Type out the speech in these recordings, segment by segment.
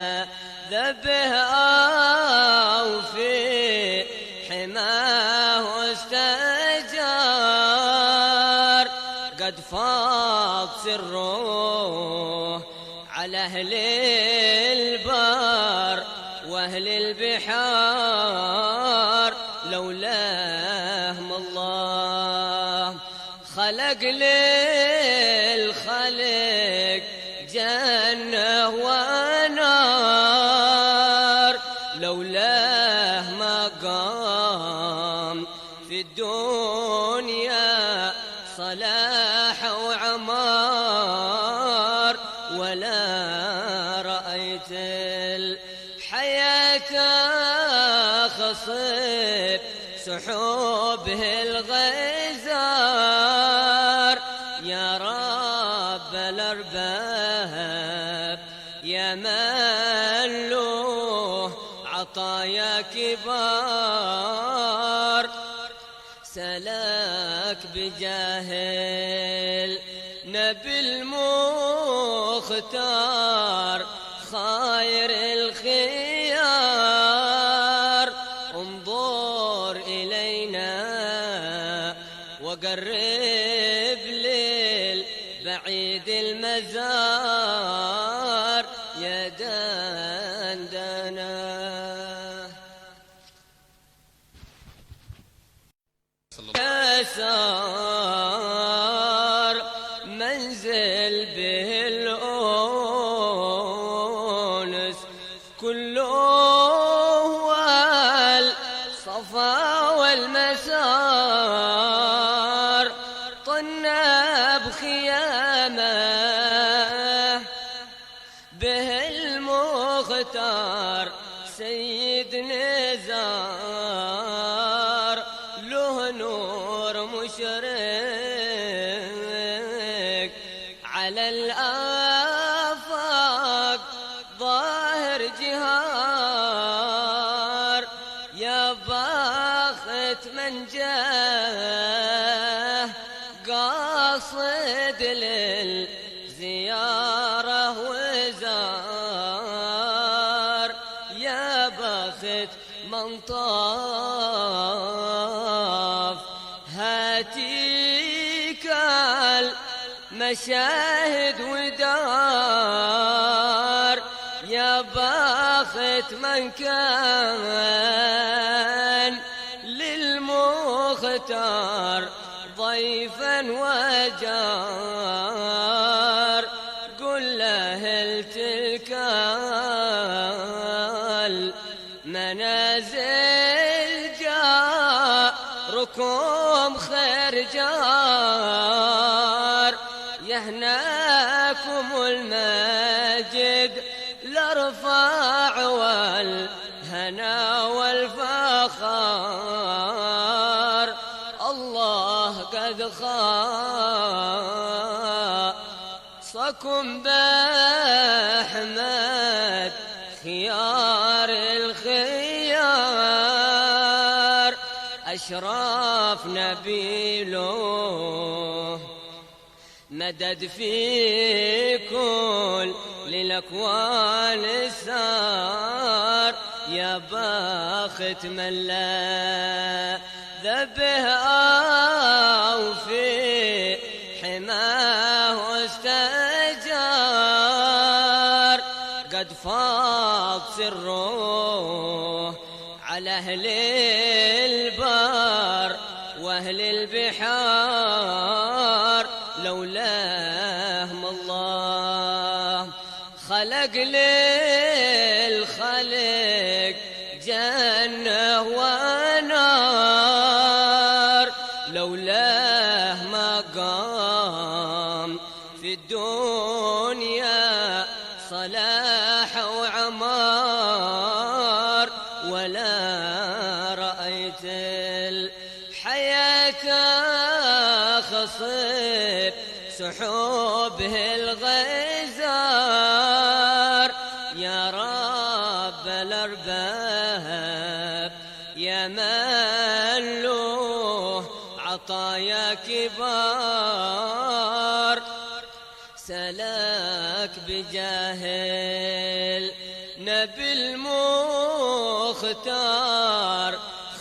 ذبه أو في حماه واستجار، قد فاض سره على أهل البر وأهل البحار، لولاهم الله خلق للخلق جنة ونار، لولاه ما قام في الدنيا صلاح وعمار، ولا رأيت الحياة خصب سحوبه الغزار، يا رب الأرباب يا من له عطايا كبار، سلك بجاهل نبي المختار خير الخيار، انظر إلينا وقرب للبعيد المزار، يا دندنا. يسار منزل به الأنس كله هو الصفا والمسار، طنا بخيامه به المختار سيد نزار، له نور مشرق على الآفاق ظاهر جهار، يا باخت من جاه قاصد للزيارة وزار، يا باخت من طاف هاتيك المشاهد ودار، يا باخت من كان للمختار ضيفا وجار، قل له تلك المنازل جاركم خير جار، يهناكم المجد الارفع والهنا والفخار، الله قد خاصكم بأحمد خيار الخيار، أشرف نبيله مدد في كل للأكوان السار، يا باخت من لا ذبه أو في حماه واستجار، قد فاض سره على أهل البر وأهل البحار، لولاهم الله خلق للخلق جنة ونار، لولاه ما قام في الدنيا صلاح وعمار، ولا رأيت الحياة خصب سحوبه الغزار، يا رب الأرباب يا من له عطايا كبار، سلك بجاهل نبي المختار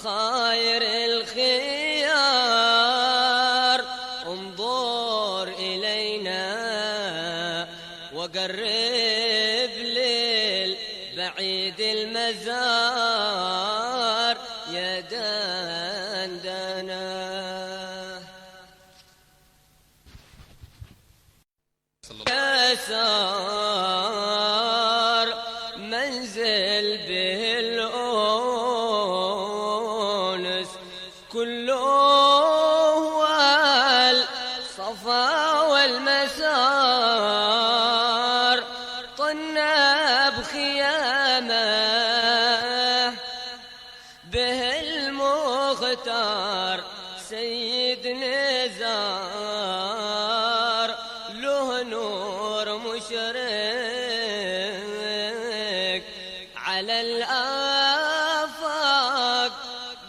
خير الخيار، انظر إلينا وقرب للبعيد المزار يا دندنا. يسار منزل به الأونس كله هو الصفا والمسار، طنى بخيامه به المختار سيد نزار، له نور مشرق على الآفاق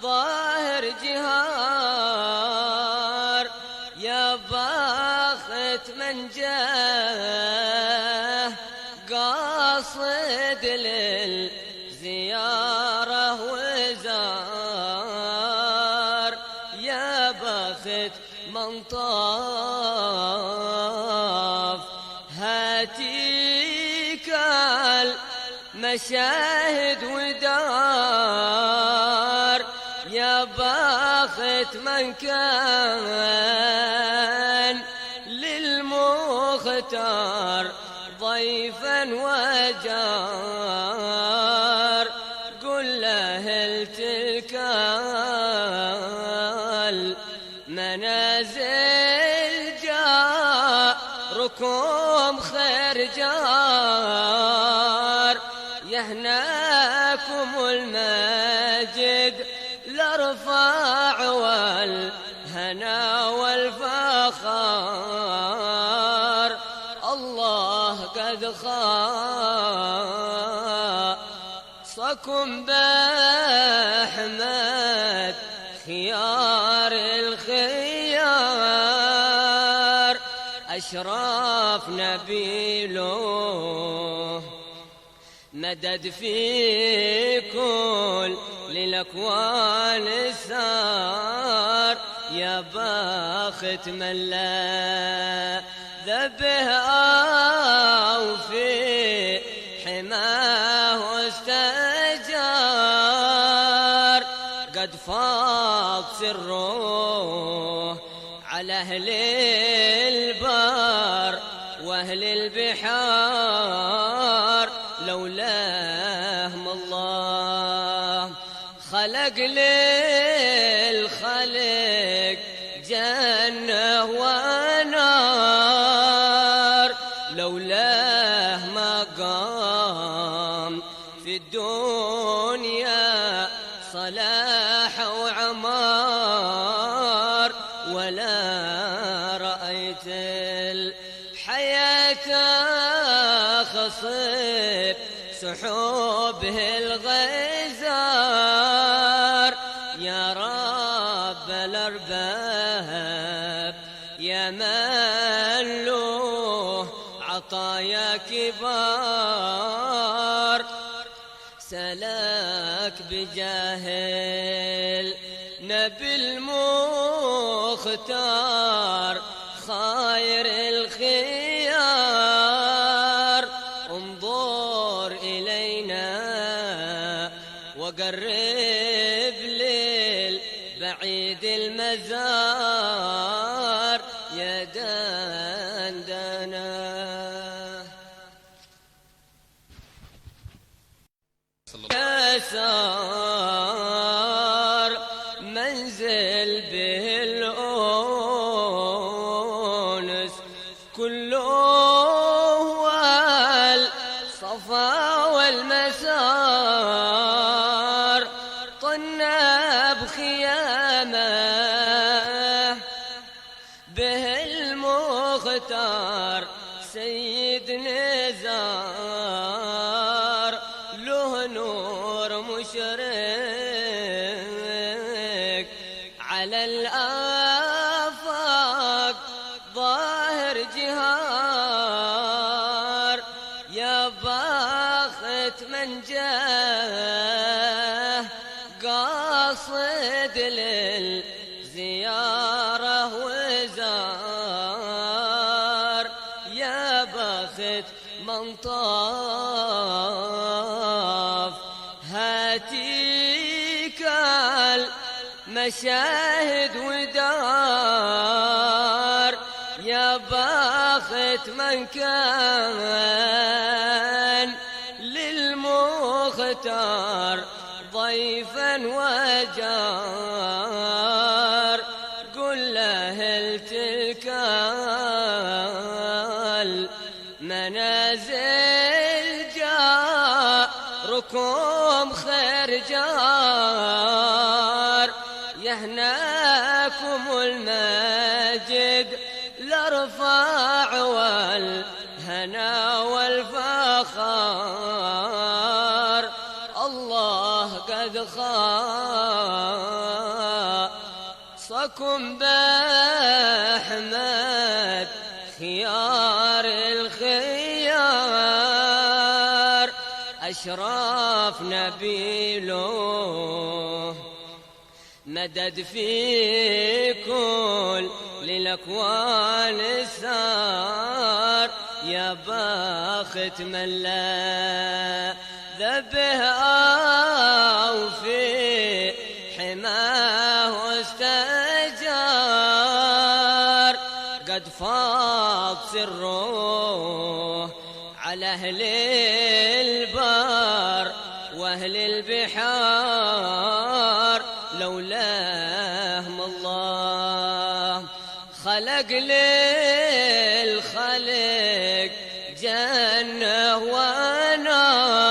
ظاهر جهار، يا باخت من جاه قاصد للزيارة وزار، يا باخت من طاف هاتيك المشاهد ودار، يا باخت من كان للمختار ضيفا وجار، قل له تلك المنازل جاركم خير جار، يهناكم المجد الارفع والهنا والفخار، الله قد خاصكم بأحمد خيار الخيار، أشرف نبيله مدد في كل للأكوان السار، يا باخت من لا ذبه أو في حماه استجار، قد فاض سره على أهل البر وأهل البحار، لولاهم الله خلق للخلق جنة ونار، لولاه ما قام في الدنيا صلاح وعمار، ولا رأيت الحياة خصب سحوبه الغزار، يا رب الأرباب يا من له عطايا كبار، سلاك بجاهل نبي المختار خير الخيار، انظر إلينا وقرب للبعيد المزار يا دندنا. يسار منزل به الأونس كله هو الصفا والمسار، طنى بخيامه به المختار سيد نزار، له نور مشرق على الآفاق ظاهر جهار، يا باخت من من جاه قاصد للزيارة وزار، يا بخت من طاف هاتيك المشاهد ودار، يا بخت من كان للمختار ضيفا وجار. قل له تلك المنازل جاركم خير جار، يهناكم المجد الارفع والهنا والفخار. الله قد خاصكم بأحمد خيار الخيار، أشرف نبيله مدد في كل للأكوان السار، يا باخت من لا ذبه أو في حماه واستجار. قد فاض سره على أهل البار وأهل البحار، لولاهم الله خلق للخلق جنة ونار،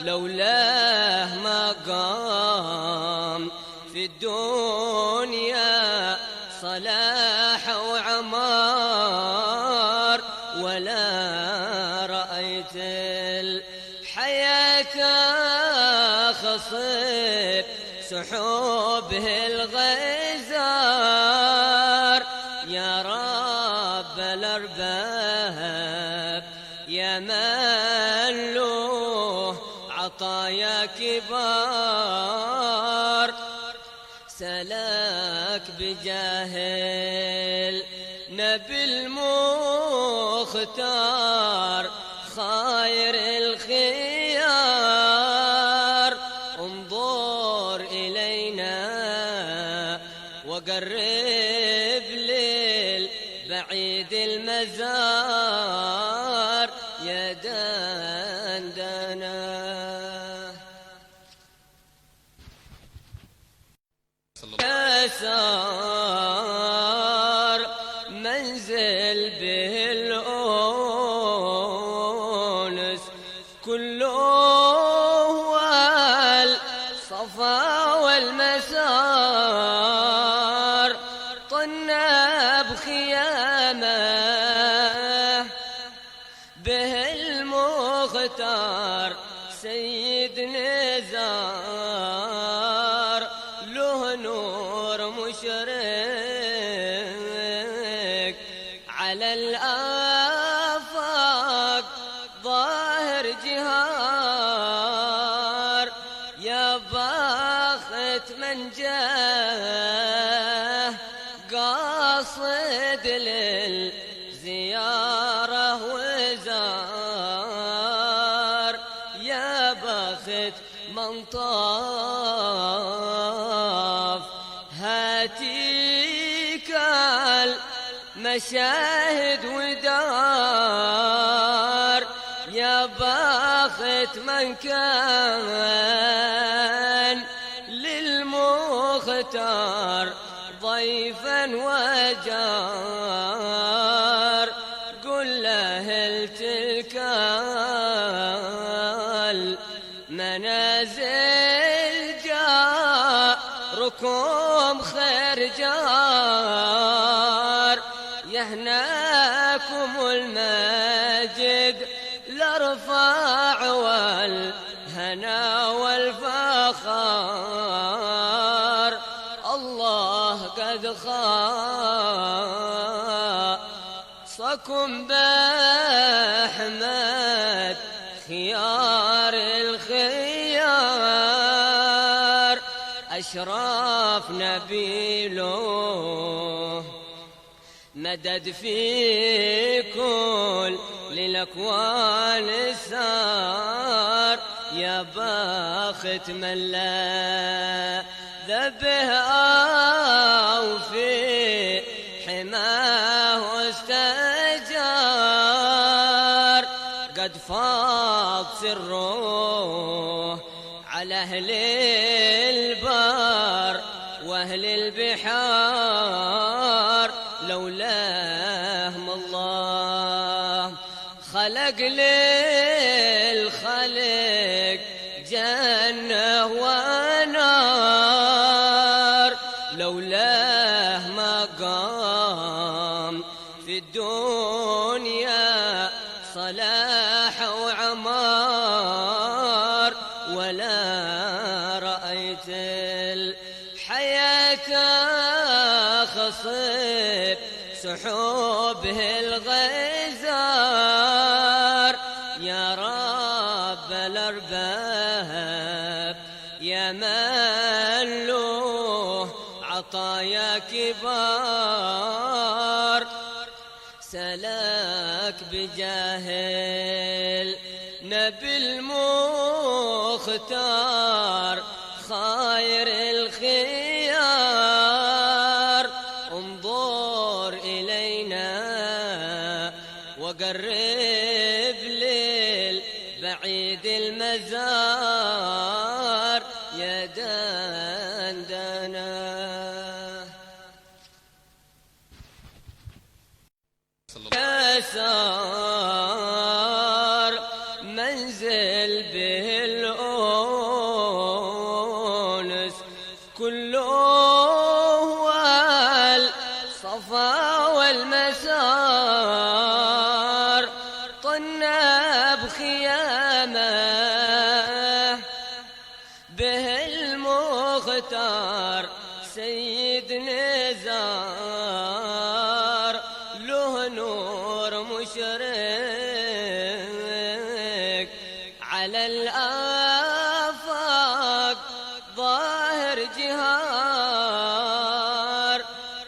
لولاه ما قام في الدنيا صلاح وعمار، ولا رأيت الحياة خصب سحوبه الغزار. يا رب الأرباب يا من له عطايا كبار، سلاك بجاهل نبي المختار خير الخيار. انظر إلينا وقرب للبعيد المزار، يا دندنا. يسار منزل به الأونس كله الصفا والمسار، طنا بخيامه به المختار سيد نزار، له نور مشرق على الآفاق ظاهر جهار، يا باخت من جاه قاصد للزيارة وزار، يا باخت من طاف هاتيك المشاهد ودار، يا باخت من كان للمختار ضيفا وجار. قل له تلك المنازل جاركم خير جار، يهناكم المجد الارفع والهنا والفخار. الله قد خاصكم بأحمد خيار الخيار أشرف نبيله مدد في كل للأكوان سار يا باخت من لا ذبه أو في حماه استجار قد فاض سره على أهل البر وأهل البحار لولاهم الله خلق للخلق جنة ونار لولاه ما قام في الدنيا صلاح وعمار ولا رأيت الحياة خصب سحوبه الغزار يا رب الأرباب يا من له عطايا كبار سلاك بجاهل نبي المختار خير الخيار انظر إلينا وقرب للبعيد المزار يا دندنا يسار منزل به الأنس كله هو الصفا والمسار طنب خيامه به المختار سيد نزار له نور مشرق على الآفاق ظاهر جهار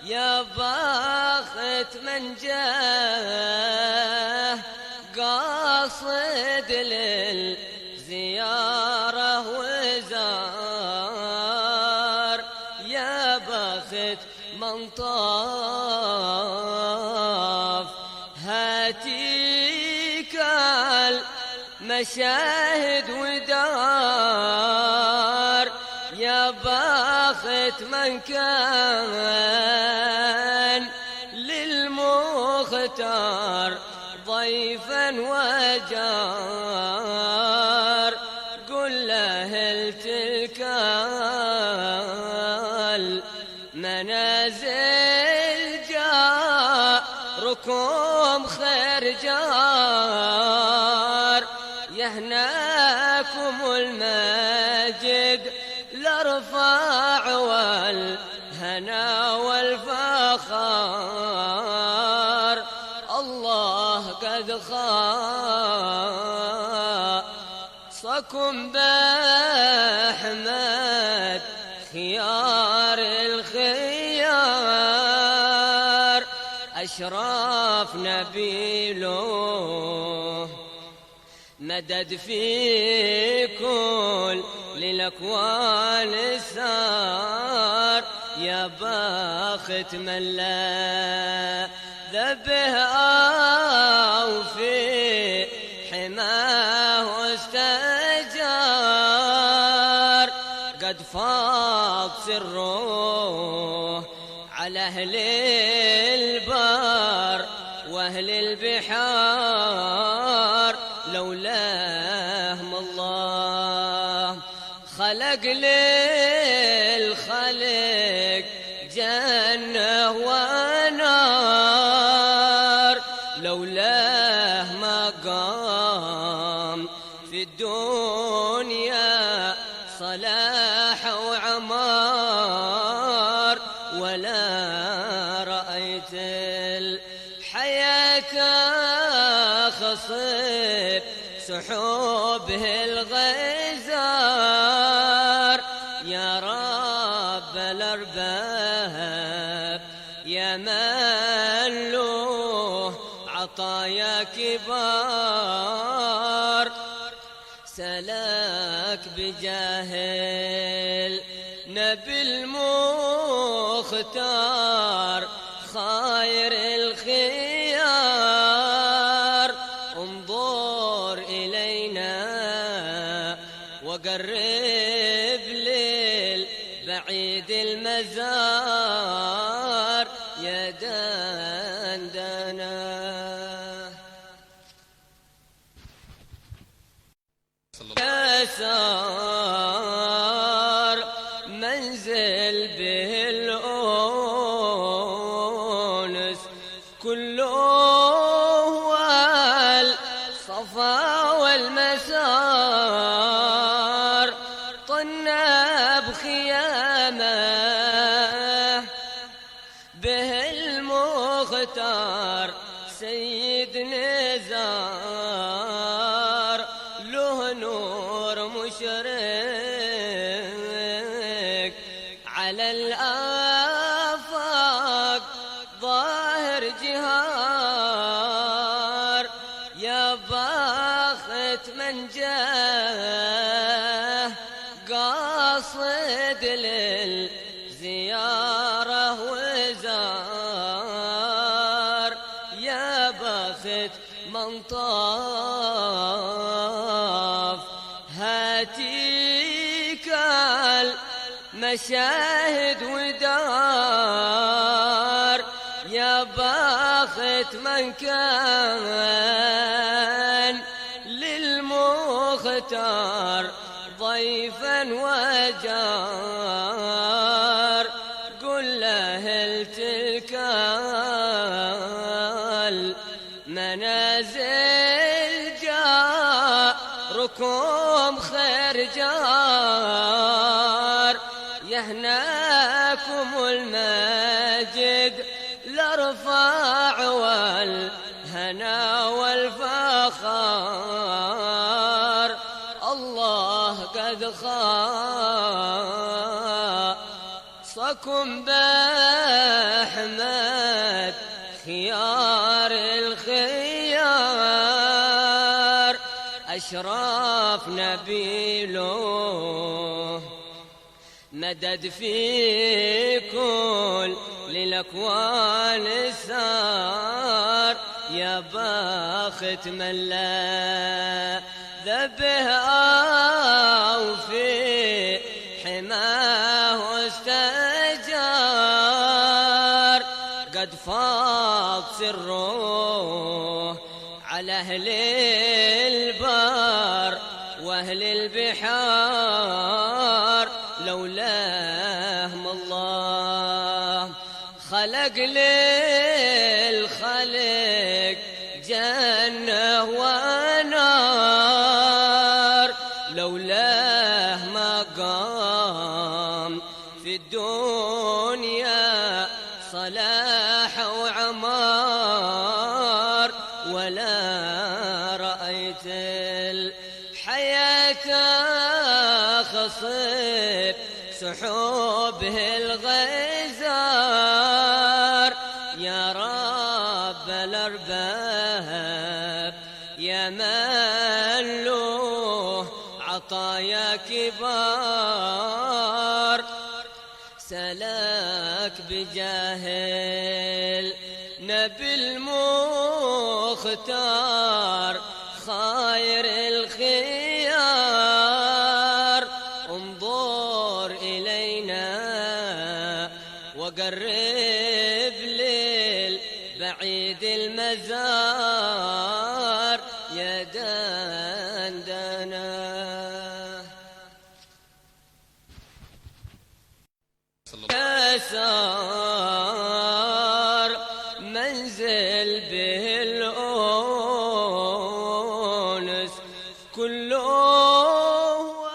يا باخت من جاه قاصد للزيارة وزار يا باخت من طاف هاتيك المشاهد ودار يا باخت من كان للمختار ضيفا وجار قل له تلك المنازل جاركم خير جار يهناكم المجد الارفع والهنا والفخار الله قد خاصكم بأحمد خيار الخيار أشرف نبيله مدد في كل للأكوان سار يا باخت من لا ذبه أو في حماه استجار قد فاض سره على أهل البر وأهل البحار لولاهم الله خلق للخلق جنة ونار لولاه ما قام في الدنيا صلاح وعمار ولا رأيت الحياة خصب سحوبه الغزار يا رب الأرباب يا من له عطايا كبار سلاك بجاه النبي المختار خير الخيار انظر إلينا وقرب للبعيد المزار يا دندنا يسار منزل به الأونس كله هو الصفا والمسار طنى بخيامه به المختار سيد نزار له نور مشرق على الآفاق ظاهر جهار يا باخت من جاه قاصد للزيارة وزار يا باخت من طاف هاتيك المشاهد ودار يا باخت من كان للمختار ضيفا وجار قل له تلك المنازل جاركم خير جار يهناكم المجد الارفع والهنا والفخار الله قد خاصكم بأحمد خيار الخيار أشرف نبيله مدد في كل للأكوان السار يا باخت من لا ذبه أو في حماه استجار قد فاض سره على أهل البار وأهل البحار لولاهم الله خلق للخلق جنة ونار لولاه ما قام في الدنيا صلاح وعمار ولا رأيت الحياة خصب سحوبه الغزار يا رب الأرباب يا من له عطايا كبار سلاك بجاه النبي المختار خير الخيار انظر إلينا وقرب للبعيد المزار يا دندنا يسار منزل به الأونس كله هو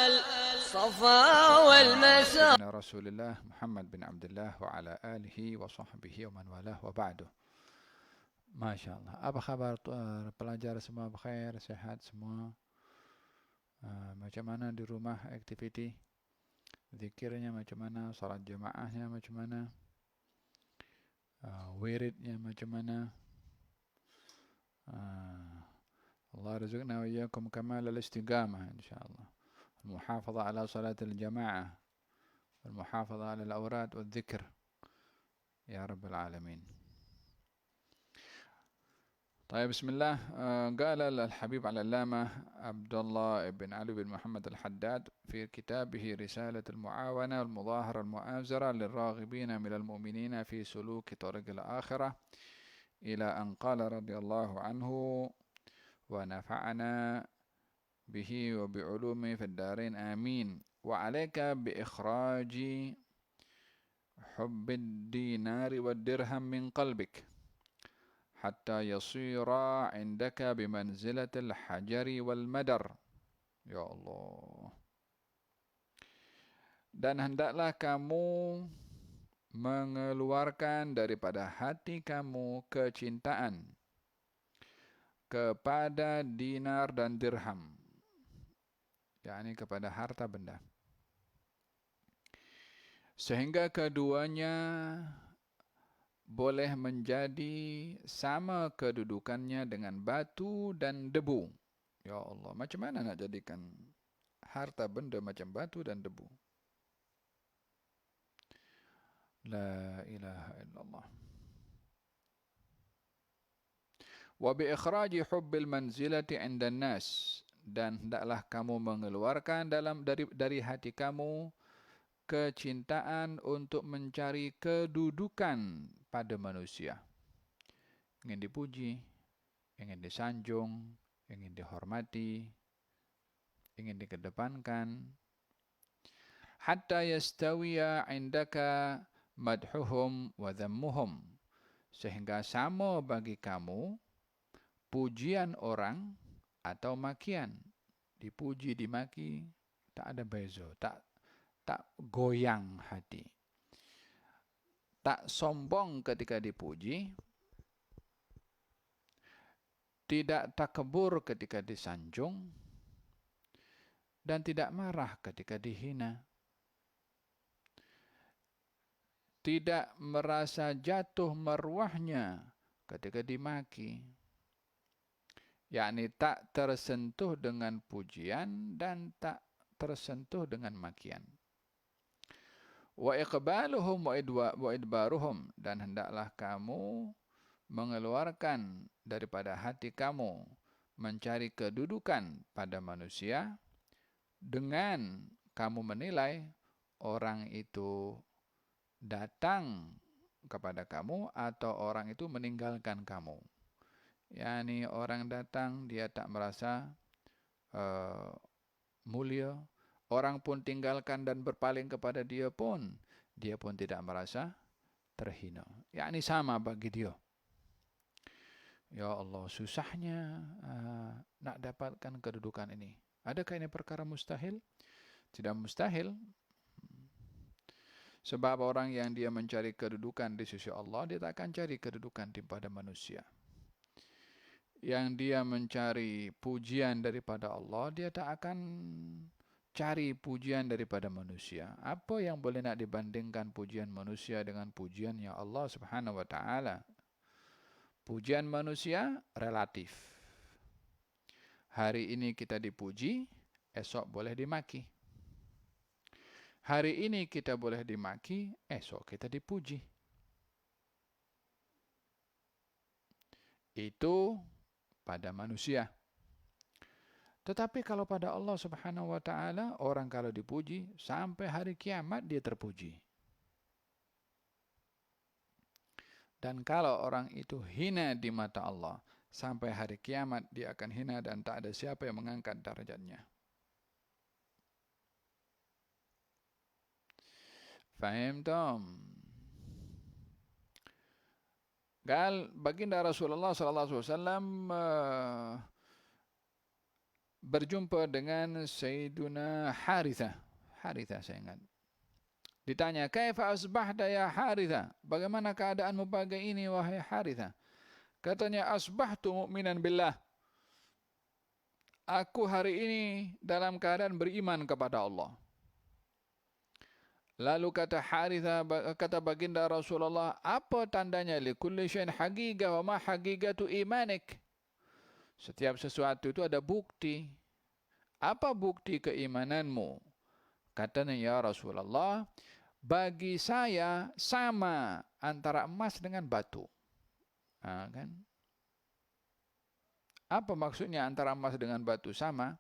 الصفا والمسار رسول الله محمد بن عبد الله وعلى آله وصحبه ومن والاه وبعده. Masya Allah. Apa kabar pelajar semua bekhair, sehat semua? Macam mana di rumah activity? Zikirnya macam mana? Salat jamaahnya macam mana? Wiridnya macam mana? Ah, Allah rizqna wa iyyakum kamal al-istiqamah insyaallah. المحافظة على صلاة الجماعة والمحافظة على الأوراد والذكر يا رب العالمين. طيب بسم الله. قال الحبيب العلامة عبد الله بن علي بن محمد الحداد في كتابه رسالة المعاونة والمظاهرة المؤازرة للراغبين من المؤمنين في سلوك طريق الآخرة إلى أن قال رضي الله عنه ونفعنا به وبعلومه في الدارين آمين. وعليك بإخراج حب الدينار والدرهم من قلبك حتى يصير عندك بمنزلة الحجر والمدر. Ya Allah. Dan hendaklah kamu mengeluarkan daripada hati kamu kecintaan kepada dinar dan dirham, yakni kepada harta benda, sehingga keduanya boleh menjadi sama kedudukannya dengan batu dan debu. Ya Allah, macam mana nak jadikan harta benda macam batu dan debu? La ilaha illallah. Wa bi ikhraji hubbil manzilati 'indan nas, dan hendaklah kamu mengeluarkan dari hati kamu kecintaan untuk mencari kedudukan pada manusia. Ingin dipuji, ingin disanjung, ingin dihormati, ingin dikedepankan. Hatta yastawiya 'indaka madhuhum wa dhammuhum, sehingga sama bagi kamu pujian orang atau makian. Dipuji, dimaki, tak ada beza, tak goyang hati. Tak sombong ketika dipuji, tidak takabur ketika disanjung, dan tidak marah ketika dihina. Tidak merasa jatuh maruahnya ketika dimaki, yakni tak tersentuh dengan pujian dan tak tersentuh dengan makian. Wa iqbaluhum wa idbaruhum, dan hendaklah kamu mengeluarkan daripada hati kamu mencari kedudukan pada manusia dengan kamu menilai orang itu datang kepada kamu atau orang itu meninggalkan kamu. Yani orang datang dia tak merasa mulia, orang pun tinggalkan dan berpaling kepada dia pun tidak merasa terhina. Yani sama bagi dia. Ya Allah, susahnya nak dapatkan kedudukan ini. Adakah ini perkara mustahil? Tidak mustahil. Sebab orang yang dia mencari kedudukan di sisi Allah, dia tak akan cari kedudukan pada manusia. Yang dia mencari pujian daripada Allah, dia tak akan cari pujian daripada manusia. Apa yang boleh nak dibandingkan pujian manusia dengan pujian yang Allah Subhanahu wa taala? Pujian manusia relatif. Hari ini kita dipuji, esok boleh dimaki. Hari ini kita boleh dimaki, esok kita dipuji. Itu pada manusia. Tetapi kalau pada Allah Subhanahu wa taala, orang kalau dipuji sampai hari kiamat dia terpuji. Dan kalau orang itu hina di mata Allah, sampai hari kiamat dia akan hina dan tak ada siapa yang mengangkat darjatnya. Faham tom? Gal baginda Rasulullah sallallahu alaihi wasallam berjumpa dengan Sayyiduna Harithah. Harithah saya ingat. Ditanya, "Kaifa asbahta ya Harithah?" Bagaimana keadaanmu pagi ini wahai Harithah? Katanya, asbahtu mu'minan billah. Aku hari ini dalam keadaan beriman kepada Allah. Lalu kata Harithah, kata baginda Rasulullah, apa tandanya? Likulli syai'in haqiqah wa ma haqiqatu imanik. Setiap sesuatu itu ada bukti. Apa bukti keimananmu? Katanya, ya Rasulullah, bagi saya sama antara emas dengan batu. Kan? Apa maksudnya antara emas dengan batu sama?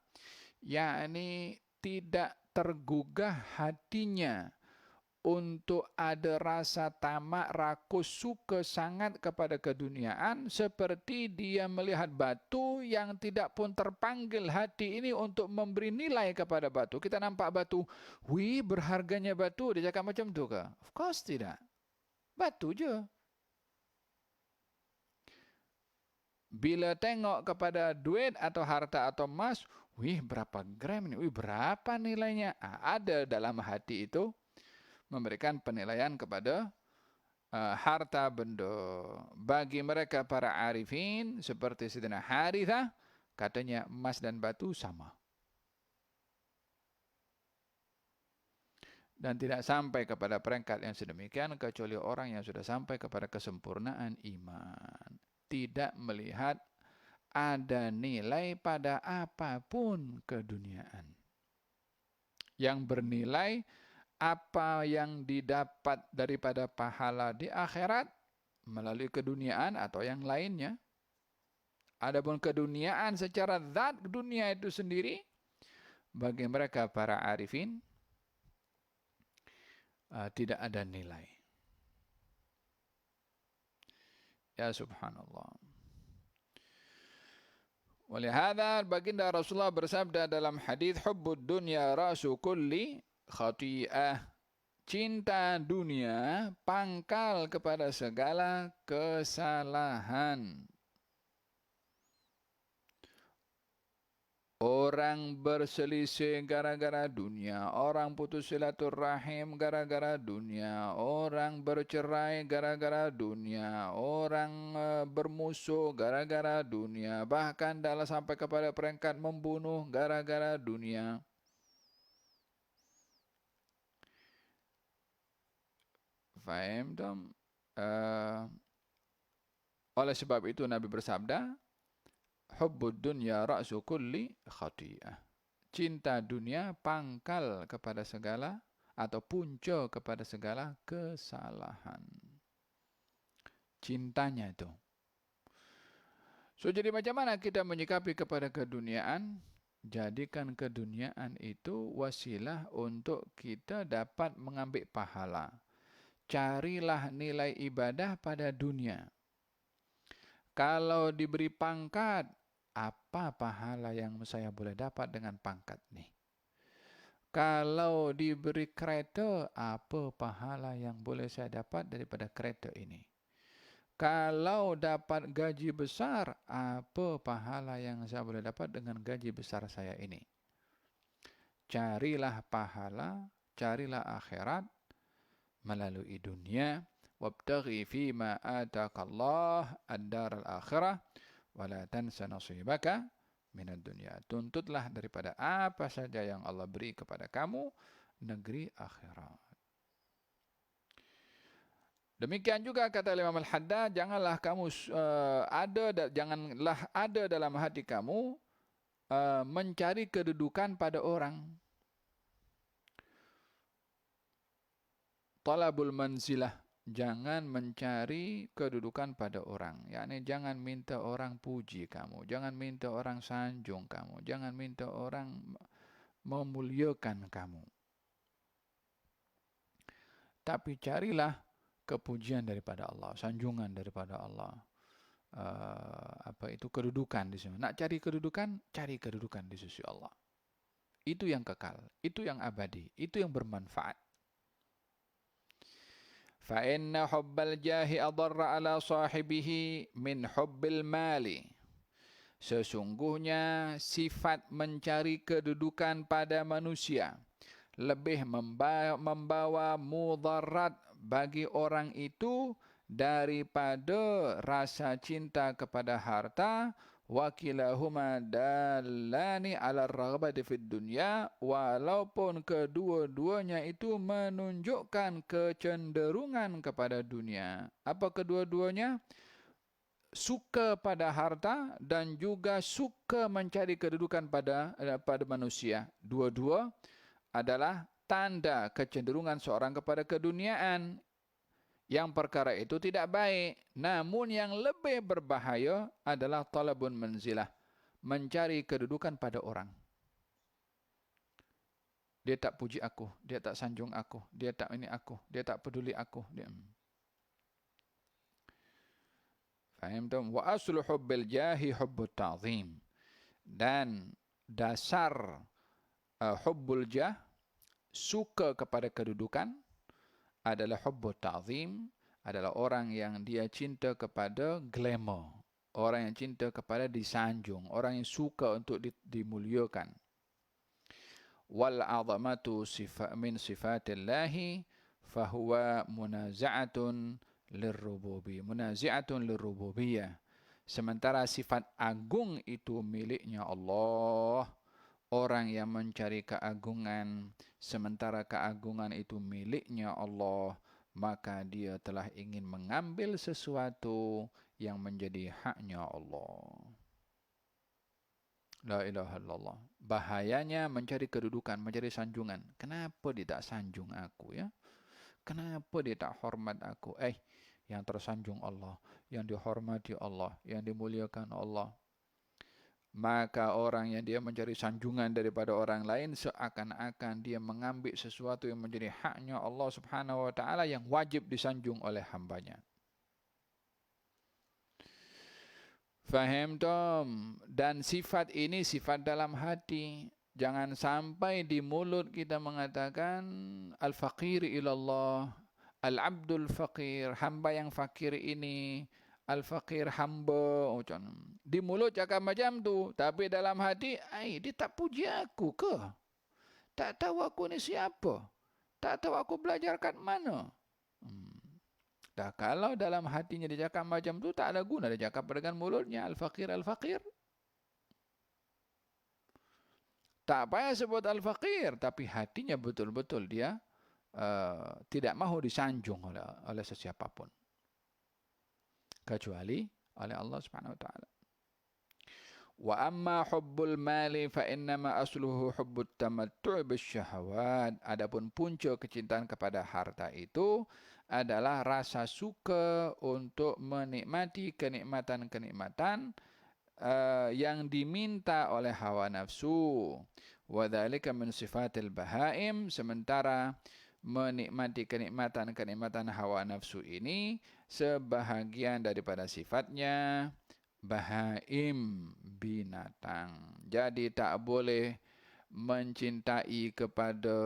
Yakni tidak tergugah hatinya untuk ada rasa tamak, rakus, suka sangat kepada keduniaan, seperti dia melihat batu yang tidak pun terpanggil hati ini untuk memberi nilai kepada batu. Kita nampak batu, wih berharganya batu, dia cakap macam tu ke? Of course tidak. Batu je. Bila tengok kepada duit atau harta atau emas, wih berapa gram ini, wih berapa nilainya? Ada dalam hati itu memberikan penilaian kepada harta benda. Bagi mereka para arifin seperti Sayyidina Harithah, katanya emas dan batu sama. Dan tidak sampai kepada peringkat yang sedemikian kecuali orang yang sudah sampai kepada kesempurnaan iman. Tidak melihat ada nilai pada apapun keduniaan. Yang bernilai apa yang didapat daripada pahala di akhirat melalui keduniaan atau yang lainnya. Adapun keduniaan secara zat dunia itu sendiri, bagi mereka para arifin tidak ada nilai. Ya subhanallah. Walihada baginda Rasulullah bersabda dalam hadis, hubbud dunya rasu kulli khati'ah. Cinta dunia pangkal kepada segala kesalahan. Orang berselisih gara-gara dunia, orang putus silaturahim gara-gara dunia, orang bercerai gara-gara dunia, orang bermusuh gara-gara dunia, bahkan dalam sampai kepada peringkat membunuh gara-gara dunia. Faham tak? Oleh sebab itu Nabi bersabda, hubbud dunya ra'su kulli khati'ah. Cinta dunia pangkal kepada segala atau punca kepada segala kesalahan. Cintanya itu. So jadi macam mana kita menyikapi kepada keduniaan? Jadikan keduniaan itu wasilah untuk kita dapat mengambil pahala. Carilah nilai ibadah pada dunia. Kalau diberi pangkat, apa pahala yang saya boleh dapat dengan pangkat ini? Kalau diberi kereta, apa pahala yang boleh saya dapat daripada kereta ini? Kalau dapat gaji besar, apa pahala yang saya boleh dapat dengan gaji besar saya ini? Carilah pahala, carilah akhirat melalui dunia. Wabtaghi fima atakallah ad-dar al-akhirah wa la tansa nasibaka minad dunya. Tuntutlah daripada apa saja yang Allah beri kepada kamu negeri akhirat. Demikian juga kata Imam Al-Haddad, janganlah ada dalam hati kamu mencari kedudukan pada orang. Talabul manzilah. Jangan mencari kedudukan pada orang. Yakni jangan minta orang puji kamu. Jangan minta orang sanjung kamu. Jangan minta orang memuliakan kamu. Tapi carilah kepujian daripada Allah. Sanjungan daripada Allah. Kedudukan di sini. Nak cari kedudukan di sisi Allah. Itu yang kekal. Itu yang abadi. Itu yang bermanfaat. فَإِنَّ حُبَّ الْجَاهِ أَضَرَّ عَلَى صَاحِبِهِ مِنْ حُبِّ الْمَالِ. Sesungguhnya sifat mencari kedudukan pada manusia lebih membawa mudarat bagi orang itu daripada rasa cinta kepada harta, wa kilahuma dallani ala raghbati fid dunya, walaupun kedua-duanya itu menunjukkan kecenderungan kepada dunia. Apa kedua-duanya? Suka pada harta dan juga suka mencari kedudukan pada manusia. Dua-dua adalah tanda kecenderungan seorang kepada keduniaan. Yang perkara itu tidak baik. Namun yang lebih berbahaya adalah talabun manzilah, mencari kedudukan pada orang. Dia tak puji aku, dia tak sanjung aku, dia tak ini aku, dia tak peduli aku. Faham tu? Wa aslu hubbil jahi hubbut ta'zim. Dan dasar hubbul jah, suka kepada kedudukan, adalah hubbut ta'zim, adalah orang yang dia cinta kepada glamour, orang yang cinta kepada disanjung, orang yang suka untuk dimuliakan. Wal 'azamatu min sifatillahi fahuwa munaza'atun lirrububiyah. Sementara sifat agung itu miliknya Allah. Orang yang mencari keagungan, sementara keagungan itu miliknya Allah, maka dia telah ingin mengambil sesuatu yang menjadi haknya Allah. La ilaha illallah. Bahayanya mencari kedudukan, mencari sanjungan. Kenapa dia tak sanjung aku, ya? Kenapa dia tak hormat aku? Yang tersanjung Allah, yang dihormati Allah, yang dimuliakan Allah. Maka orang yang dia mencari sanjungan daripada orang lain, seakan-akan dia mengambil sesuatu yang menjadi haknya Allah subhanahu wa ta'ala, yang wajib disanjung oleh hambanya. Faham tom? Dan sifat ini sifat dalam hati. Jangan sampai di mulut kita mengatakan al-faqir ilallah, al-abdul faqir, hamba yang fakir ini, al-faqir hamba. Di mulut cakap macam tu, tapi dalam hati, dia tak puji aku ke? Tak tahu aku ni siapa? Tak tahu aku belajar kat mana? Dah, kalau dalam hatinya dia cakap macam tu, tak ada guna dia cakap dengan mulutnya al-faqir, al-faqir. Tak payah sebut al-faqir, tapi hatinya betul-betul dia tidak mahu disanjung oleh sesiapa pun, kecuali oleh Allah Subhanahu wa taala. Wa amma hubbul mali fa innama asluhu hubbut tamattu' bisyahawat. Adapun punca kecintaan kepada harta itu adalah rasa suka untuk menikmati kenikmatan-kenikmatan yang diminta oleh hawa nafsu. Wa dzalika min sifatil bahaim. Sementara menikmati kenikmatan-kenikmatan hawa nafsu ini sebahagian daripada sifatnya bahaim, binatang. Jadi tak boleh mencintai kepada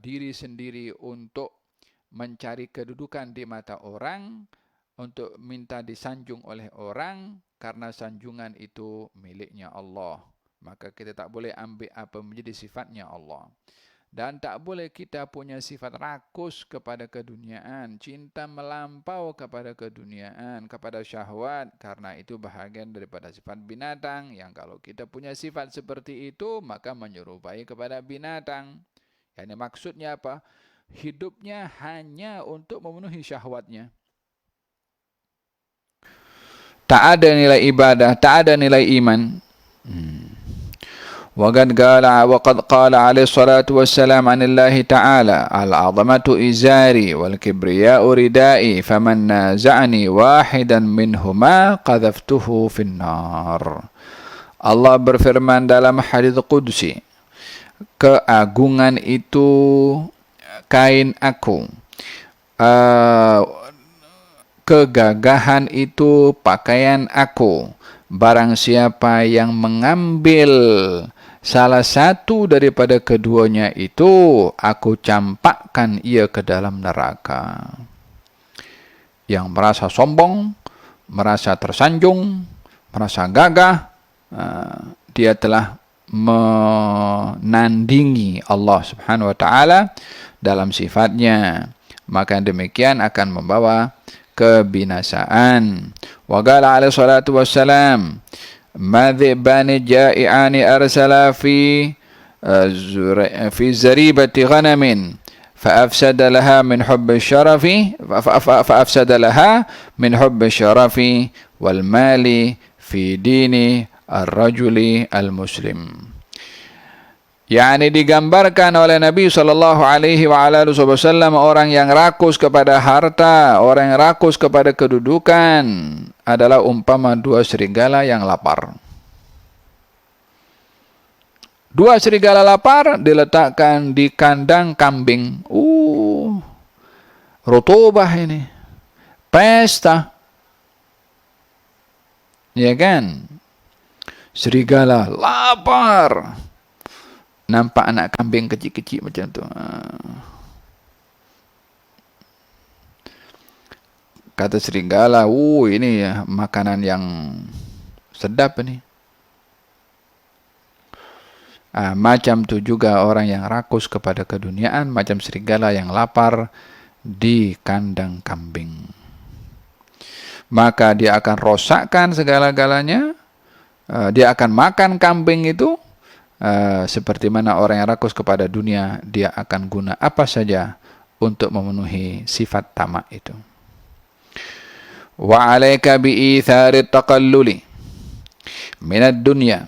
diri sendiri untuk mencari kedudukan di mata orang, untuk minta disanjung oleh orang, karena sanjungan itu miliknya Allah. Maka kita tak boleh ambil apa menjadi sifatnya Allah. Dan tak boleh kita punya sifat rakus kepada keduniaan, cinta melampau kepada keduniaan, kepada syahwat, karena itu bahagian daripada sifat binatang, yang kalau kita punya sifat seperti itu, maka menyerupai kepada binatang. Yang maksudnya apa? Hidupnya hanya untuk memenuhi syahwatnya. Tak ada nilai ibadah, tak ada nilai iman. وقد قال عليه الصلاة والسلام عن الله تعالى العظمة إزاري والكبرياء ردائي فمن نازعني واحدا منهما قذفته في النار. Allah berfirman dalam hadis qudsi, keagungan itu kain aku, kegagahan itu pakaian aku. Barang siapa yang mengambil salah satu daripada keduanya itu, aku campakkan ia ke dalam neraka. Yang merasa sombong, merasa tersanjung, merasa gagah, dia telah menandingi Allah Subhanahu wa taala dalam sifatnya. Maka demikian akan membawa kebinasaan. Wa qala alaihi salatu wassalam, ma dhi'bani ja'i'ani arsala fi zaribati ghanamin فأفسد لها من حب الشرف فأفسد لها من حب الشرف والمال في دين الرجل المسلم. Yani digambarkan oleh Nabi sallallahu alaihi wasallam orang yang rakus kepada harta, orang yang rakus kepada kedudukan adalah umpama dua serigala yang lapar. Dua serigala lapar diletakkan di kandang kambing. Rutubah ini. Pesta. Ya kan? Serigala lapar. Nampak anak kambing kecil-kecil macam tu. Kata serigala, ini ya makanan yang sedap ini. Macam tu juga orang yang rakus kepada keduniaan, macam serigala yang lapar di kandang kambing. Maka dia akan rosakkan segala-galanya. Dia akan makan kambing itu. Seperti mana orang yang rakus kepada dunia, dia akan guna apa saja untuk memenuhi sifat tamak itu. Wa alaika bi ithari taqalluli minad dunya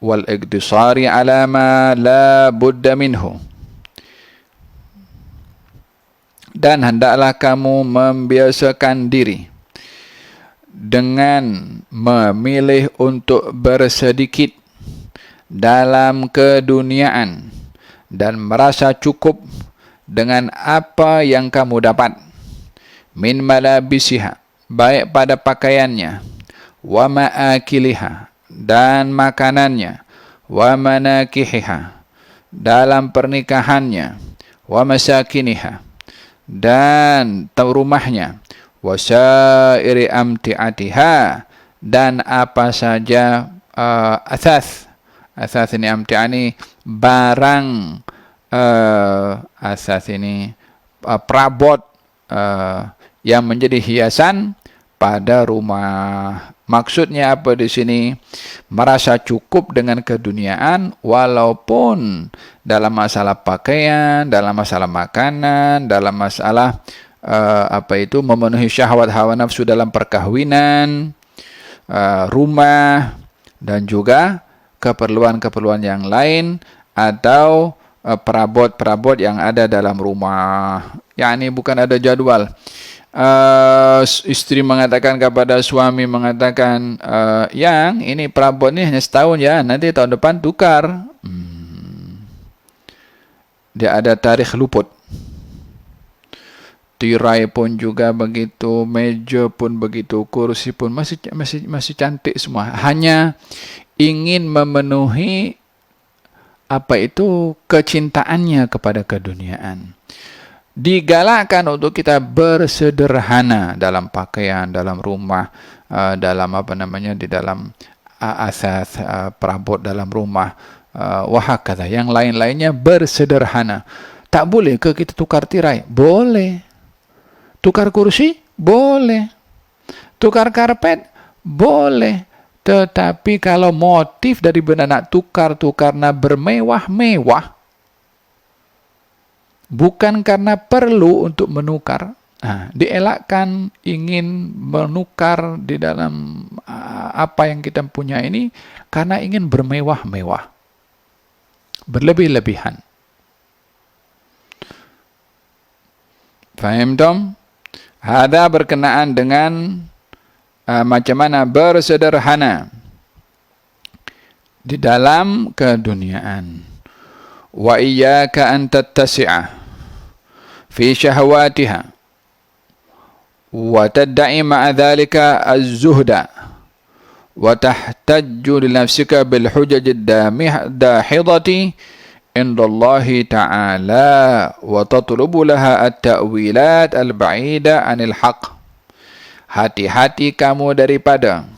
wal iktisari ala ma la budda minhu. Dan hendaklah kamu membiasakan diri dengan memilih untuk bersedikit dalam keduniaan dan merasa cukup dengan apa yang kamu dapat min malabisiha, baik pada pakaiannya, wa ma'akiliha, dan makanannya, wa manakihiha, dalam pernikahannya, wa masakiniha, dan rumahnya, wa sairi amti'atiha, dan apa saja athas ini amti'ani barang, athas ini perabot yang menjadi hiasan pada rumah. Maksudnya apa di sini? Merasa cukup dengan keduniaan walaupun dalam masalah pakaian, dalam masalah makanan, dalam masalah memenuhi syahwat hawa nafsu dalam perkahwinan, rumah, dan juga keperluan-keperluan yang lain atau perabot-perabot yang ada dalam rumah. Yani bukan ada jadwal. Istri mengatakan kepada suami, mengatakan, yang ini perabot ni hanya setahun ya, nanti tahun depan tukar. Dia ada tarikh luput. Tirai pun juga begitu, meja pun begitu, kursi pun masih cantik semua. Hanya ingin memenuhi kecintaannya kepada keduniaan. Digalakkan untuk kita bersederhana dalam pakaian, dalam rumah, dalam di dalam asas perabot dalam rumah, wahakadha, yang lain-lainnya bersederhana. Tak boleh ke kita tukar tirai? Boleh. Tukar kursi? Boleh. Tukar karpet? Boleh. Tetapi kalau motif dari benda nak tukar karena bermewah-mewah, bukan karena perlu untuk menukar, dielakkan ingin menukar di dalam apa yang kita punya ini karena ingin bermewah-mewah, berlebih-lebihan. Faham dong? Hada berkenaan dengan macam mana bersederhana di dalam keduniaan. Wa iyyaka an tattasi'a fi syahawatiha wa tadda'i ma'a dhalika az-zuhda wa tahtajju li nafsika bil hujaj ad-dahidati inda Allah ta'ala wa tatlubu laha at-ta'wilat al-ba'ida 'anil haqq. Hati-hati kamu daripada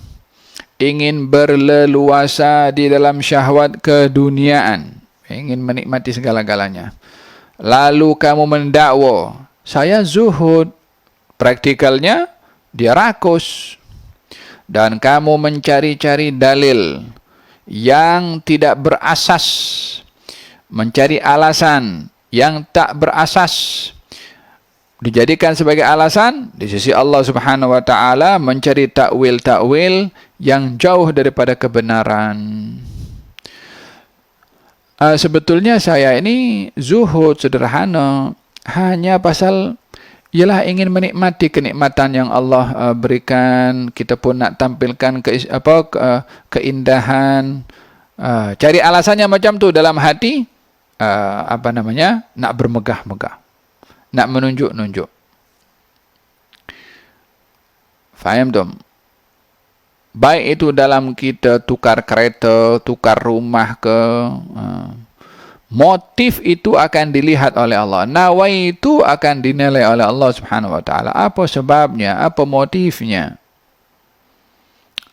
ingin berleluasa di dalam syahwat keduniaan, ingin menikmati segala-galanya, lalu kamu mendakwa saya zuhud. Praktikalnya dia rakus. Dan kamu mencari-cari dalil yang tidak berasas, mencari alasan yang tak berasas, dijadikan sebagai alasan di sisi Allah Subhanahu wa taala, mencari takwil-takwil yang jauh daripada kebenaran. Sebetulnya saya ini zuhud sederhana, hanya pasal ialah ingin menikmati kenikmatan yang Allah berikan. Kita pun nak tampilkan keindahan. Cari alasannya macam tu dalam hati, nak bermegah-megah, nak menunjuk-nunjuk. Faham tu? Baik itu dalam kita tukar kereta, tukar rumah ke, motif itu akan dilihat oleh Allah. Nawai itu akan dinilai oleh Allah Subhanahu wa taala. Apa sebabnya? Apa motifnya?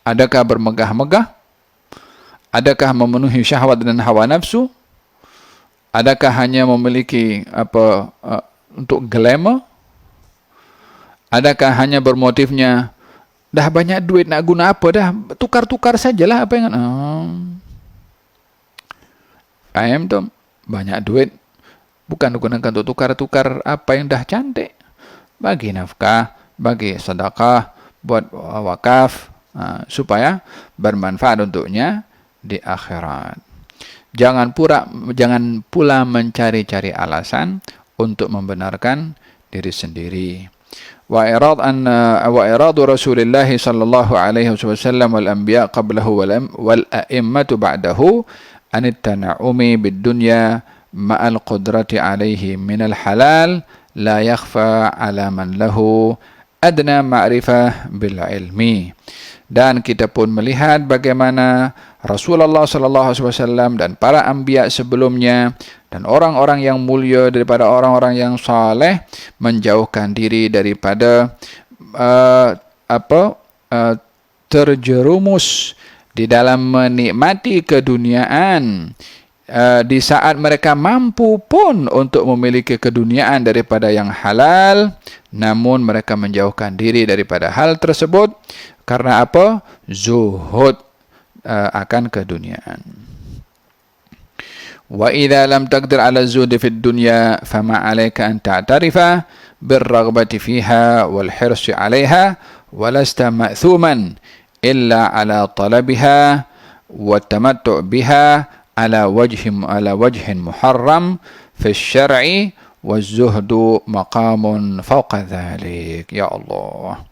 Adakah bermegah-megah? Adakah memenuhi syahwat dan hawa nafsu? Adakah hanya memiliki untuk glamour? Adakah hanya bermotifnya dah banyak duit nak guna apa dah, tukar-tukar sajalah apa yang Faham tu? Banyak duit bukan digunakan untuk tukar-tukar apa yang dah cantik. Bagi nafkah, bagi sedekah, buat wakaf, supaya bermanfaat untuknya di akhirat. Jangan pula mencari-cari alasan untuk membenarkan diri sendiri. Wa iradu Rasulullah sallallahu alaihi wasallam wal anbiya qablahu wal a'immatu ba'dahu an at-tana'umi bid-dunya ma'al qudrati alaihi min al-halal la yakhfa ala man lahu adna ma'rifah bil ilmi. Dan kita pun melihat bagaimana Rasulullah sallallahu alaihi wasallam dan para anbiya sebelumnya dan orang-orang yang mulia daripada orang-orang yang saleh menjauhkan diri daripada terjerumus di dalam menikmati keduniaan di saat mereka mampu pun untuk memiliki keduniaan daripada yang halal, namun mereka menjauhkan diri daripada hal tersebut karena apa? Zuhud akan keduniaan. Wa idza lam taqdir ala zuhd fi dunya fama alayka an ta'tarifa birraghbati fiha wal hirsi 'alayha wa lasta ma'thuman illa ala talabiha wa tamattu' biha ala wajhin muharram fi syar'i waz-zuhdu maqamun fawqa dhalik. Ya Allah,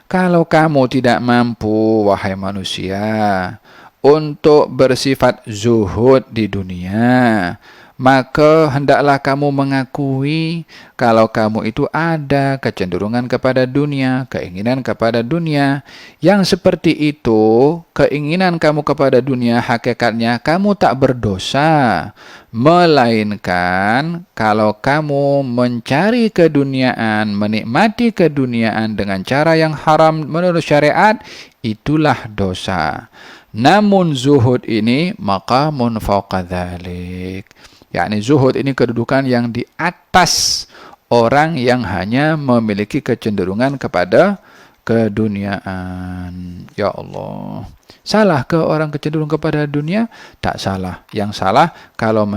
kalau kamu tidak mampu, wahai manusia, untuk bersifat zuhud di dunia, maka hendaklah kamu mengakui kalau kamu itu ada kecenderungan kepada dunia, keinginan kepada dunia. Yang seperti itu, keinginan kamu kepada dunia, hakikatnya kamu tak berdosa, melainkan kalau kamu mencari keduniaan, menikmati keduniaan dengan cara yang haram menurut syariat, itulah dosa. Namun zuhud ini maqamun fawqa dhalik. yakni zuhud ini kedudukan yang di atas orang yang hanya memiliki kecenderungan kepada keduniaan. Ya Allah, salah ke orang kecenderung kepada dunia? Tak salah. Yang salah kalau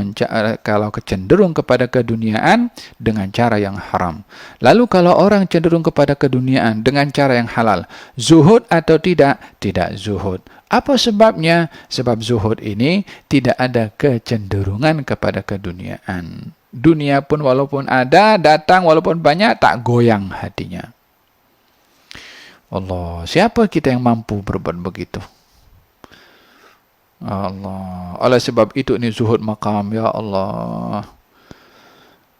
kecenderung kepada keduniaan dengan cara yang haram. Lalu kalau orang cenderung kepada keduniaan dengan cara yang halal, zuhud atau tidak? Tidak zuhud. Apa sebabnya? Sebab zuhud ini tidak ada kecenderungan kepada keduniaan. Dunia pun walaupun ada, datang walaupun banyak, tak goyang hatinya. Allah, siapa kita yang mampu berbuat begitu? Allah, oleh sebab itu ini zuhud maqam. Ya Allah,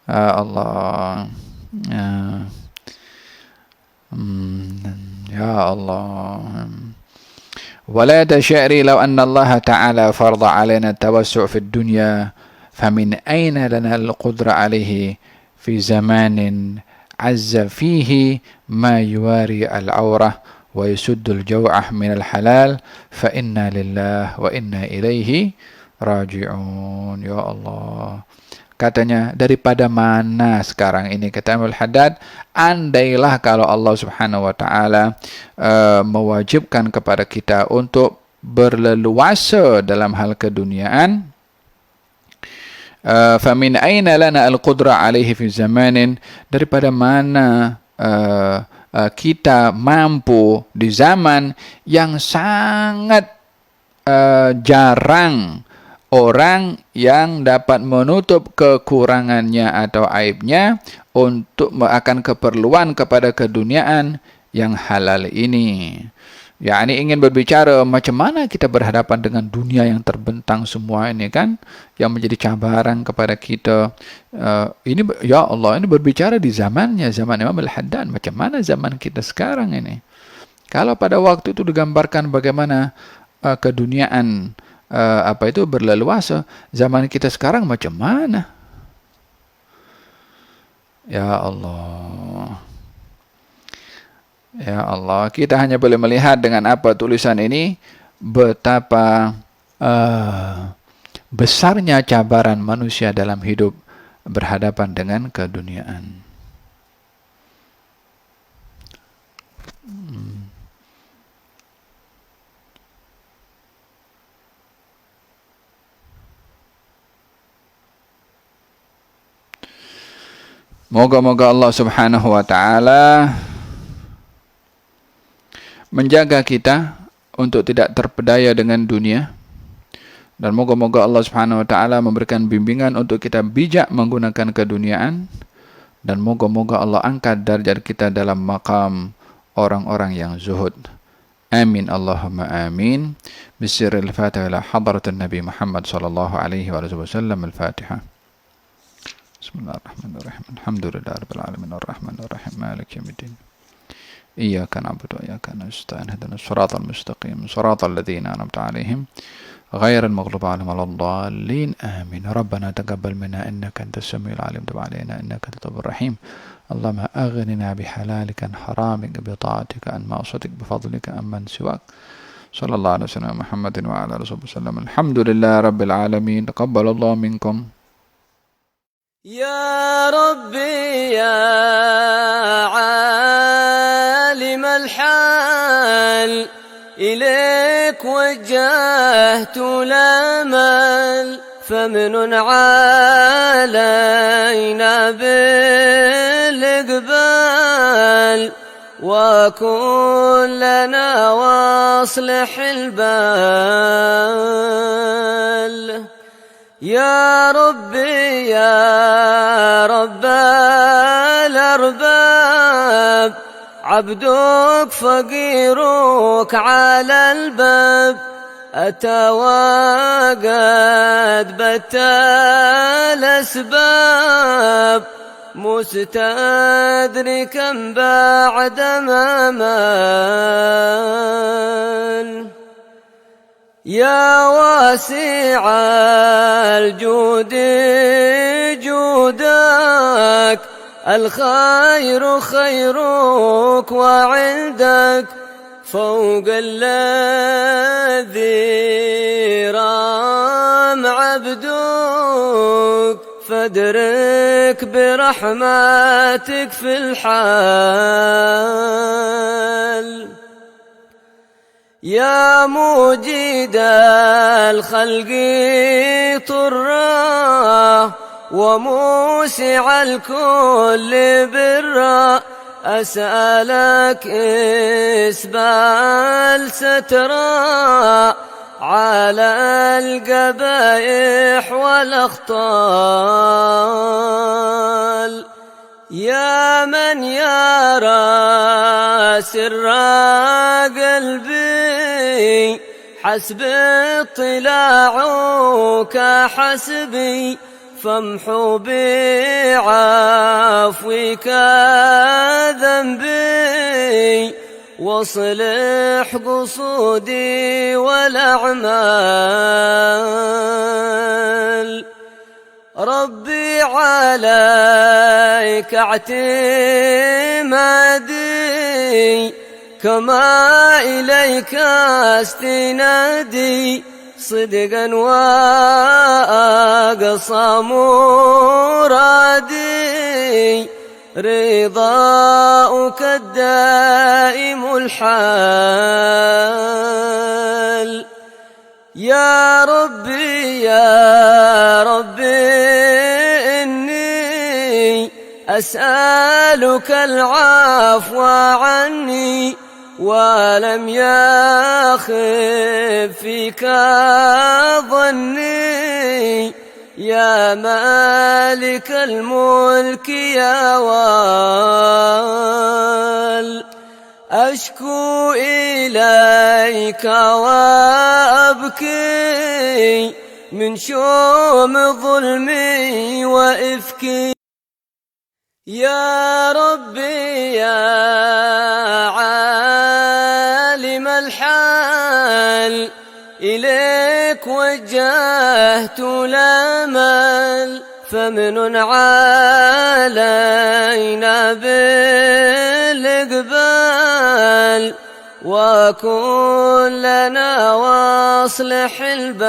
ya Allah, ya Allah. ولا تشعري لو أن الله تعالى فرض علينا التوسع في الدنيا فمن أين لنا القدرة عليه في زمان عز فيه ما يواري العورة ويسد الجوع من الحلال فإنا لله وإنا إليه راجعون. Ya Allah, Katanya, daripada mana sekarang ini? Kata Imam Al-Haddad, andailah kalau Allah Subhanahu wa taala mewajibkan kepada kita untuk berleluasa dalam hal keduniaan, famin aina lana al-qudra alaihi fi zamanin, daripada mana kita mampu di zaman yang sangat jarang orang yang dapat menutup kekurangannya atau aibnya untuk akan keperluan kepada keduniaan yang halal ini. Ya, ini ingin berbicara macam mana kita berhadapan dengan dunia yang terbentang semua ini kan, yang menjadi cabaran kepada kita. Ini ya Allah, ini berbicara di zamannya, zaman Imam Al-Haddad. Macam mana zaman kita sekarang ini? Kalau pada waktu itu digambarkan bagaimana keduniaan berleluasa, zaman kita sekarang macam mana? Ya Allah. Ya Allah, kita hanya boleh melihat dengan apa tulisan ini, betapa besarnya cabaran manusia dalam hidup berhadapan dengan keduniaan. Moga-moga Allah Subhanahu wa taala menjaga kita untuk tidak terpedaya dengan dunia, dan moga-moga Allah Subhanahu wa taala memberikan bimbingan untuk kita bijak menggunakan keduniaan, dan moga-moga Allah angkat darjat kita dalam maqam orang-orang yang zuhud. Amin Allahumma amin. Bisirril Fatihah ila hadratin Nabi Muhammad sallallahu alaihi wasallam. Al-Fatihah. Bismillahirrahmanirrahim. Alhamdulillahirabbil alamin arrahmanir rahim maliki yaumiddin. إياك نعبد وإياك نستعين اهدنا الصراط المستقيم صراط الذين أنعمت عليهم غير المغضوب عليهم ولا الضالين آمين. ربنا تقبل منا إنك أنت السميع العليم، تب علينا إنك أنت التواب الرحيم. اللهم أغننا بحلالك عن حرامك، بطاعتك عن معصيتك، بفضلك عمن سواك. صلى الله عليه وسلم محمد وعلى آله وسلم. الحمد لله رب العالمين. تقبل الله منكم. يا ربي يا عالم الحال، إليك وجهت الأمل، فمن علينا بالإقبال، وكن لنا واصلح البال. يا ربي يا رب الأرباب، عبدك فقيرك على الباب، أتى وقد بت الأسباب، مستدركا بعد ما مال. يا واسع الجود جودك، الخير خيرك، وعندك فوق الذي رام عبدك، فادرك برحمتك في الحال. يا موجد الخلق طرا، وموسع الكل برا، أسألك إسبال سترا على القبائح والأخطال. يا من يرى سر قلبي، حسب اطلاعك حسبي، فامحو بعفوك ذنبي، واصلح قصودي والأعمال. ربي عليك اعتمادي، كما إليك استنادي، صدقا وأقصى مرادي رضاؤك الدائم الحال. يا ربي يا ربي إني أسألك العفو عني ولم يخف فيك ظني يا مالك الملك يا وال. أشكو إليك وأبكي من شوم ظلمي وإفكي. يا ربي يا عالم الحال إليك وجهت الأمل فمن علينا بالإقبال وكن لنا واصلح البال.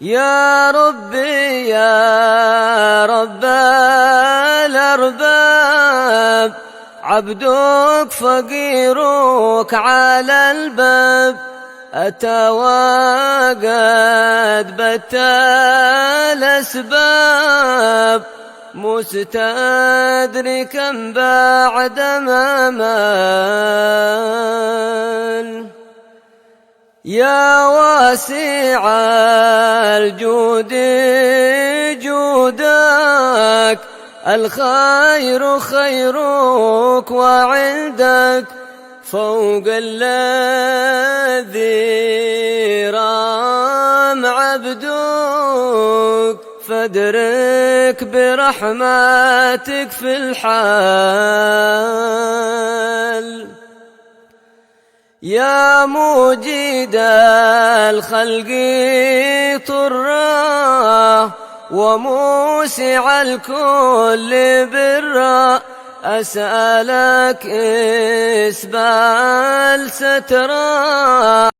يا ربي يا رب الأرباب عبدك فقيرك على الباب أتى وقد بت الأسباب مستدركا بعد ما مال. يا واسع الجود جودك الخير خيرك وعندك فوق الذي رام عبدك فادرك برحمتك في الحال. يا موجد الخلق طرا وموسع الكل برا أسألك إسبال سترا